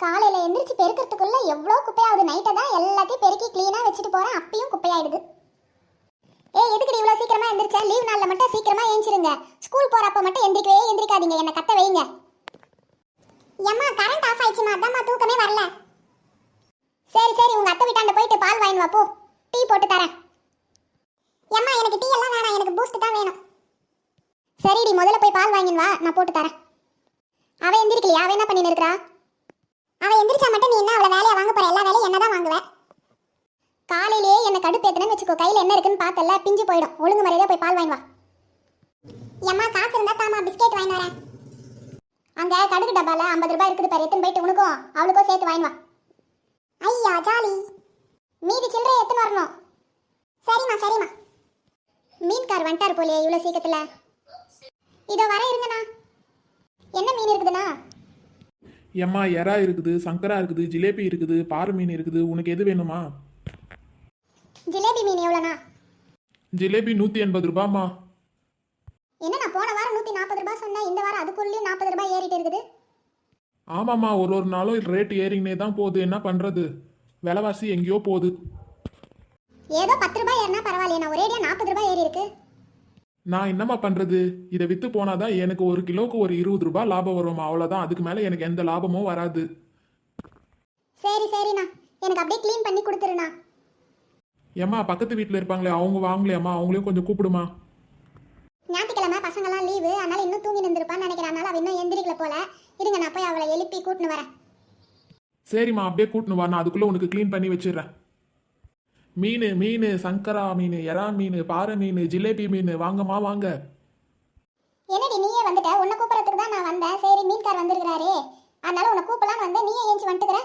காலையில எந்திரிச்சு பெருக்கிறதுக்குள்ள எவ்வளோ குப்பையாகுது. நைட்டை தான் எல்லாத்தையும் பெருக்கி க்ளீனாக வச்சுட்டு போகிறேன், அப்பயும் குப்பையாயிடுது. எதுக்குடி இவ்வளோ சீக்கிரமா எந்திரிச்சேன்? லீவ் நாளில் மட்டும் சீக்கிரமா ஏஞ்சிருங்க. ஸ்கூல் போகிறப்ப மட்டும் எந்திரிக்கவே எந்திரிக்காதீங்க, என்னை கத்த வைங்க. ஏம்மா கரண்ட் ஆஃப் ஆயிடுச்சுமா, அதாம்மா தூக்கமே வரல. சரி சரி, உங்கள் அத்தை வீட்டாண்ட போயிட்டு பால் வாங்கிட்டு வா போ, டீ போட்டு தரேன். ஏம்மா எனக்கு டீ எல்லாம் வேணாம், எனக்கு பூஸ்ட் தான் வேணும். சரிடி, முதல்ல போய் பால் வாங்கின்னு வா, நான் போட்டு தரேன். அவள் எந்திரிக்கலையா? அவள் என்ன பண்ணின்னு இருக்கிறா? அவள் எந்திரிச்சா மட்டும் நீ என்ன அவளை வேலையை வாங்க போற? எல்லா வேலையும் என்ன தான் வாங்குவேன். காலையிலேயே என்னை கடுப்பேத்தனன்னு வச்சுக்கோ, கையில் என்ன இருக்குன்னு பார்த்தல பிஞ்சு போயிடும். ஒழுங்கு மரியாதையா போய் பால் வாங்கி வா. ஏம்மா காசு இருந்தா தாமா, பிஸ்கெட் வாங்கி வரேன். அங்கே கடுகு டப்பால 50 ரூபாய் இருக்குது பாரு, எத்தனை போயிட்டு உனக்கும் அவளுக்கும் சேர்த்து வாங்கி வா. ஐயா ஜாலி. மீதி சில்லறை எத்தனை வரணும்? சரிம்மா சரிம்மா. மீன்கார் வந்துட்டார் போலியே இவ்வளோ சீக்கிரத்தில். இதோ வர இருங்கண்ணா. என்ன மீன் இருக்குதுண்ணா? எம்மா எறா இருக்குது, சங்கரா இருக்குது, ஜிலேபி இருக்குது, பாறை மீன் இருக்குது. உனக்கு எது வேணுமா? ஜிலேபி மீன் எவ்வளோண்ணா? ஜிலேபி 180 ரூபாம்மா. என்னண்ணா போன வாரம் 140 ரூபாய் சொன்னேன், இந்த வாரம் அதுக்குள்ளேயும் 40 ரூபாய் ஏறிட்டு இருக்குது. ஆமாம்மா, ஒரு நாளும் ரேட் ஏறிங்கனே தான் போகுது. என்ன பண்ணுறது, விலைவாசி எங்கேயோ போகுது. ஏதோ 10 ரூபாய் ஏறினா பரவாயில்லையே, நான் ஒரேடியாக 40 ரூபாய் ஏறி இருக்கு. நான் என்னம்மா பண்ணுறது, இதை விற்று போனாதான் எனக்கு ஒரு கிலோவுக்கு ஒரு 20 ரூபாய் லாபம் வருமா, அவ்வளோதான். அதுக்கு மேலே எனக்கு எந்த லாபமும் வராது. சரி சரிண்ணா, எனக்கு அப்படியே க்ளீன் பண்ணி கொடுத்துருண்ணா. ஏம்மா பக்கத்து வீட்டில் இருப்பாங்களே, அவங்க வாங்கலையம்மா, அவங்களையும் கொஞ்சம் கூப்பிடுமா. ஞாயிற்றுக்கிழமை பசங்களாம் லீவு, அதனால இன்னும் தூங்கி நின்றுருப்பான்னு நினைக்கிறேன். அதனால அவள் இன்னும் எந்திரிக்கல போல. இருங்க, நான் போய் அவளை எழுப்பி கூட்டின்னு வரேன். சரிம்மா, அப்படியே கூட்டின்னு வா, நான் அதுக்குள்ளே உனக்கு க்ளீன் பண்ணி வச்சிடுறேன். மீன் மீன், சங்கரா மீன், எறா மீன், பாறை மீன், ஜிலேபி மீன், வாங்கம்மா வாங்க. என்னடி நீயே வந்துட்ட? உன்னை கூப்பிட்றதுக்கு தான் நான் வந்தேன். சரி மீன்கார் வந்திருக்கிறாரே, அதனால உன்னை கூப்பிடலான்னு வந்தேன். நீயே ஏஞ்சி வந்துட்டுக்கிற.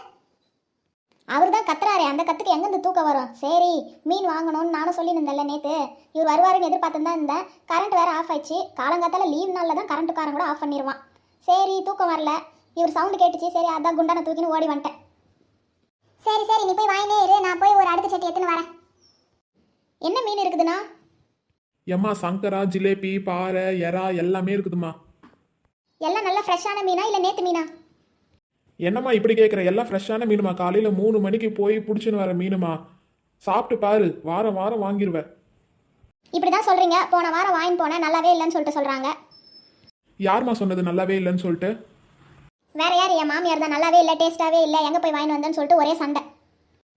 அவர் தான் கத்துறாரே, அந்த கத்துக்கு எங்கேருந்து தூக்கம் வரும்? சரி மீன் வாங்கணும்னு நானும் சொல்லி இருந்தேன்ல நேற்று. இவர் வருவாருன்னு எதிர்பார்த்து தான் இருந்தேன். கரண்ட் வேறு ஆஃப் ஆயிடுச்சு. காலங்காத்தால லீவ் நாளில் தான் கரண்ட்டுக்காரன் கூட ஆஃப் பண்ணிடுவான். சரி தூக்கம் வரல, இவர் சவுண்டு கேட்டுச்சு. சரி அதான் குண்டான தூக்கின்னு ஓடி வந்துட்டேன். சரி சரி, நீ போய் வாங்கினே இரு, நான் போய் ஒரு அடுக்கு சட்டி எடுத்துன்னு வரேன். என்ன மீன் இருக்குதுண்ணா? ஏம்மா சங்கரா, ஜிலேபி, பாறை, எறா எல்லாமே இருக்குதுமா. எல்லாம் நல்லா ஃப்ரெஷ்ஷான மீனா இல்லை நேற்று மீனா? என்னம்மா இப்படி கேட்குற? எல்லாம் ஃப்ரெஷ்ஷான மீனுமா, காலையில் 3 மணிக்கு போய் பிடிச்சின்னு வர மீனுமா. சாப்பிட்டு பாரு, வாரம் வாரம் வாங்கிடுவேன். இப்படி தான் சொல்கிறீங்க. போன வாரம் வாங்கி போனேன், நல்லாவே இல்லைன்னு சொல்லிட்டு சொல்கிறாங்க. யாரும்மா சொன்னது நல்லாவே இல்லைன்னு சொல்லிட்டு? வேற யார்? என் மாமியார் தான். நல்லாவே இல்லை, டேஸ்ட்டாகவே இல்லை, எங்கே போய் வாங்கிட்டு வந்தேன்னு சொல்லிட்டு ஒரே சண்டை.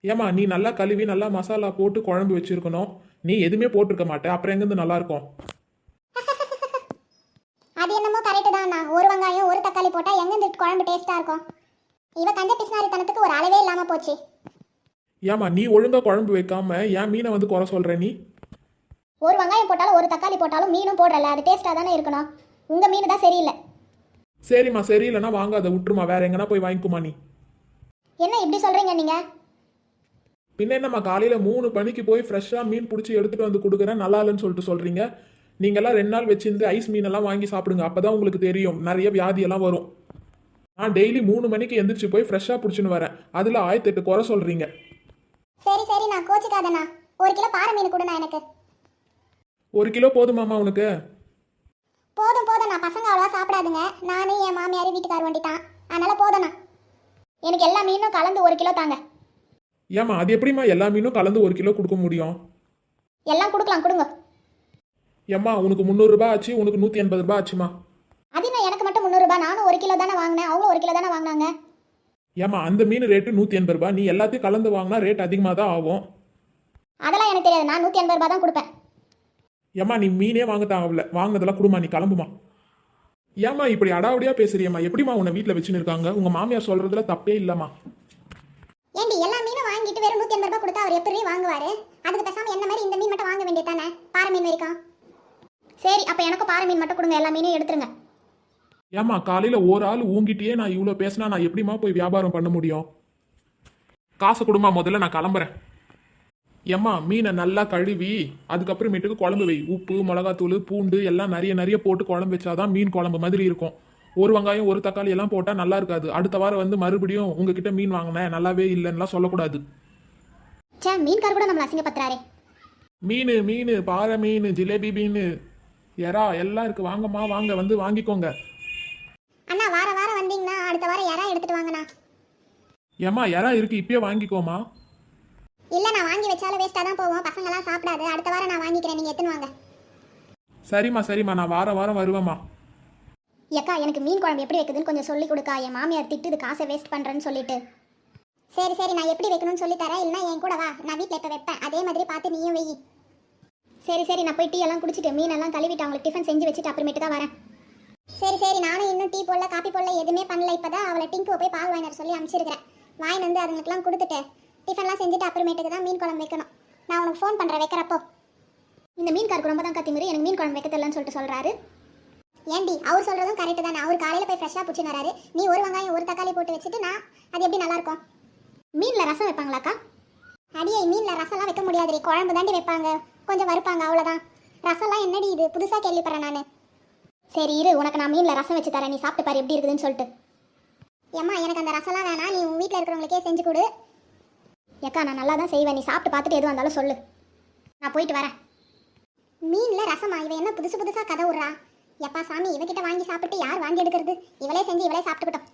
ஏம்மா நீ நல்லா கழுவி நல்லா மசாலா போட்டு குழம்பு வச்சிருக்கணும். நீ எதுவுமே போட்டிருக்க மாட்டே, அப்புறம் எங்கேருந்து நல்லா இருக்கும்? அது என்னமோ கரெக்டு தான்ண்ணா. ஒரு வெங்காயம் ஒரு தக்காளி போட்டால் எங்கேருந்து குழம்பு டேஸ்ட்டாக இருக்கும்? இவ கஞ்ச பிசினாரித்தனத்துக்கு ஒரு அளவே இல்லாமல் போச்சு. ஏம்மா நீ ஒழுங்கா குழம்பு வைக்காம ஏன் மீனை வந்து குறை சொல்ற? நீ ஒரு வெங்காயம் போட்டாலும் ஒரு தக்காளி போட்டாலும் மீனும் போடுறல, அது டேஸ்ட்டாக தானே இருக்கணும். உங்கள் மீன் தான் சரியில்லை. சரிம்மா, சரியில்லைன்னா வாங்காத விட்டுருமா, வேற எங்கன்னா போய் வாங்கிக்குமா. நீ என்ன இப்படி சொல்கிறீங்க நீங்கள்? பின்ன என்னம்மா, காலையில் 3 மணிக்கு போய் ஃப்ரெஷ்ஷாக மீன் பிடிச்சி எடுத்துகிட்டு வந்து கொடுக்குறேன், நல்லா இல்லைன்னு சொல்லிட்டு சொல்கிறீங்க. நீங்கள்லாம் 2 நாள் வச்சிருந்து ஐஸ் மீனெல்லாம் வாங்கி சாப்பிடுங்க, அப்போ தான் உங்களுக்கு தெரியும் நிறைய வியாதியெல்லாம் வரும். நான் டெய்லி 3 மணிக்கு எந்திரிச்சு போய் ஃப்ரெஷ்ஷாக பிடிச்சின்னு வரேன், அதில் 1008 குறை சொல்கிறீங்க. சரி சரி, நான் கோச்சிக்காதண்ணா. 1 கிலோ பாறை மீன் கொடுண்ணா எனக்கு. 1 கிலோ போதுமாம்மா உனக்கு? போதும் போதும், நான் பசங்க அவ்வளோவா சாப்பிடாதுங்க. நானும் என் மாமியார் வீட்டுக்கார் வண்டிட்டான், அதனால போதுண்ணா. எனக்கு எல்லா மீனும் கலந்து 1 கிலோ தாங்க. ஏம்மா அது எப்படிம்மா எல்லா மீனும் கலந்து 1 கிலோ கொடுக்க முடியும்? எல்லாம் கொடுக்கலாம், கொடுங்க. ஏம்மா உனக்கு 300 ரூபாய் ஆச்சு, உனக்கு 180 ரூபாய் ஆச்சுமா. அது என்ன, எனக்கு மட்டும் 300 ரூபாய்? நானும் 1 கிலோ தானே வாங்கினேன், அவங்களும் 1 கிலோ தானே வாங்கினாங்க. ஏம்மா அந்த மீன் ரேட்டு 180 ரூபாய், நீ எல்லாத்தையும் கலந்து வாங்கினா ரேட் அதிகமாக தான் ஆகும். அதெல்லாம் எனக்கு தெரியாது, நான் 180 ரூபாய் தான் கொடுப்பேன். ஏம்மா நீ மீனே வாங்கத்தான் ஆகல, வாங்கினதெல்லாம் கொடுமா, நீ கிளம்புமா. ஏம்மா இப்படி அடாவடியா பேசுறியம்மா? எப்படிமா உன்னை வீட்டில் வச்சுன்னு இருக்காங்க? உங்க மாமியார் சொல்றதுல தப்பே இல்லம்மா. ஏண்டி எல்லா மீனும் வாங்கிட்டு வெறும் 180 ரூபாய் கொடுத்தா அவர் எப்படி வாங்குவாரு? அதுக்கு பேசாம என்ன மாதிரி இந்த மீன் மட்டும் வாங்க வேண்டியதானே, பாறை மீன் வரைக்கும். சரி அப்ப எனக்கும் பாறை மீன் மட்டும் கொடுங்க, எல்லா மீனையும் எடுத்துருங்க. ஏம்மா காலையில ஒரு ஆள் ஊங்கிட்டே நான் இவ்வளோ பேசினா நான் எப்படிமா போய் வியாபாரம் பண்ண முடியும்? காசு கொடுமா முதல்ல, நான் கிளம்புறேன். ஏம்மா மீனை நல்லா கழுவி அதுக்கப்புறமேட்டுக்கு குழம்பு வை. உப்பு, மிளகாத்தூள், பூண்டு எல்லாம் நிறைய நிறைய போட்டு குழம்பு வச்சாதான் மீன் குழம்பு மாதிரி இருக்கும். ஒரு வெங்காயம் ஒரு தக்காளி எல்லாம் போட்டால் நல்லா இருக்காது. அடுத்த வாரம் வந்து மறுபடியும் உங்ககிட்ட மீன் வாங்கினேன் நல்லாவே இல்லைன்னுலாம் சொல்லக்கூடாது. மீன்கார் கூட நம்மள அசிங்கப்படுத்துறாரே. மீன் மீன், பாறை மீன், ஜிலேபி மீன், எறா எல்லாம் இருக்கு. வாங்கம்மா வாங்க, வந்து வாங்கிக்கோங்க. அண்ணா வார வாரம் வந்தீங்கன்னா அடுத்த வாரம் எறா எடுத்துட்டு வாங்கண்ணா. ஏம்மா இறா இருக்கு இப்பயே வாங்கிக்கோமா. இல்ல நான் வாங்கி வச்சாலும் வேஸ்டா தான் போவோம், பசங்களாம் சாப்பிடாது. அடுத்த வாரம் நான் வாங்கிக்கிறேன், நீங்க எடுத்துன்னு வாங்க. சரிம்மா சரிம்மா, நான் வாரம் வருவேம்மா. ஏக்கா எனக்கு மீன் குழம்பு எப்படி வைக்குதுன்னு கொஞ்சம் சொல்லி கொடுக்கா. என் மாமியார் திட்டுது காசை வேஸ்ட் பண்றேன்னு சொல்லிட்டு. சரி சரி, நான் எப்படி வைக்கணும்னு சொல்லி தரேன். இல்லைன்னா என் கூட வா, நான் வீட்டில் இப்போ வைப்பேன். அதே மாதிரி பார்த்து நீயும் வெயி. சரி சரி, நான் போய் டீ எல்லாம் குடிச்சிட்டு மீனெல்லாம் கழுவிட்டு அவங்களுக்கு டிஃபன் செஞ்சு வச்சுட்டு அப்புறமேட்டு தான் வரேன். சரி சரி, நானும் இன்னும் டீ போடல காப்பி போடல எதுவுமே பண்ணல. இப்போதான் அவளை டிங்கு போய் பால் வாங்கினார் சொல்லி அனுப்பிச்சிருக்கிறேன். வாங்கி வந்து அதுங்களுக்குலாம் கொடுத்துட்டு டிஃபன்லாம் செஞ்சுட்டு அப்புறமேட்டுக்கு தான் மீன் குழம்பு வைக்கணும். நான் உனக்கு ஃபோன் பண்ணுறேன் வைக்கிறப்போ. இந்த மீன்காருக்கு ரொம்ப தான் கத்திமுறை, எனக்கு மீன் குழம்பு வைக்க தெரியலன்னு சொல்லிட்டு சொல்கிறாரு. ஏண்டி அவர் சொல்கிறதும் கரெக்டு தானே. அவர் காலையில் போய் ஃப்ரெஷ்ஷாக பிடிச்சின்னு வராரு. நீ ஒரு வெங்காயம் ஒரு தக்காளி போட்டு வச்சுட்டு நான் அது எப்படி நல்லாயிருக்கும்? மீனில் ரசம் வைப்பாங்களாக்கா? அடியே மீனில் ரசம்லாம் வைக்க முடியாதுடி, குழம்பு தாண்டி வைப்பாங்க, கொஞ்சம் வறுப்பாங்க, அவ்வளோதான். ரசம்லாம் என்னடி இது புதுசாக கேள்விப்படுறேன் நான். சரி இரு, உனக்கு நான் மீனில் ரசம் வச்சு தரேன், நீ சாப்பிட்டு பாரு எப்படி இருக்குதுன்னு சொல்லிட்டு. ஏம்மா எனக்கு அந்த ரசம்லாம் வேணாம், நீ உன் வீட்டில் இருக்கிறவங்களுக்கே செஞ்சு கொடு. ஏக்கா நான் நல்லா தான் செய்வேன், நீ சாப்பிட்டு பார்த்துட்டு எதுவும் இருந்தாலும் சொல்லு, நான் போயிட்டு வரேன். மீனில் ரசமா? இவன் என்ன புதுசு புதுசாக கதை விட்றா. எப்பா சாமி, இவகிட்ட வாங்கி சாப்பிட்டு யார் வாங்கி எடுக்கிறது? இவளே செஞ்சு இவளே சாப்பிட்டுக்கிட்டோம்.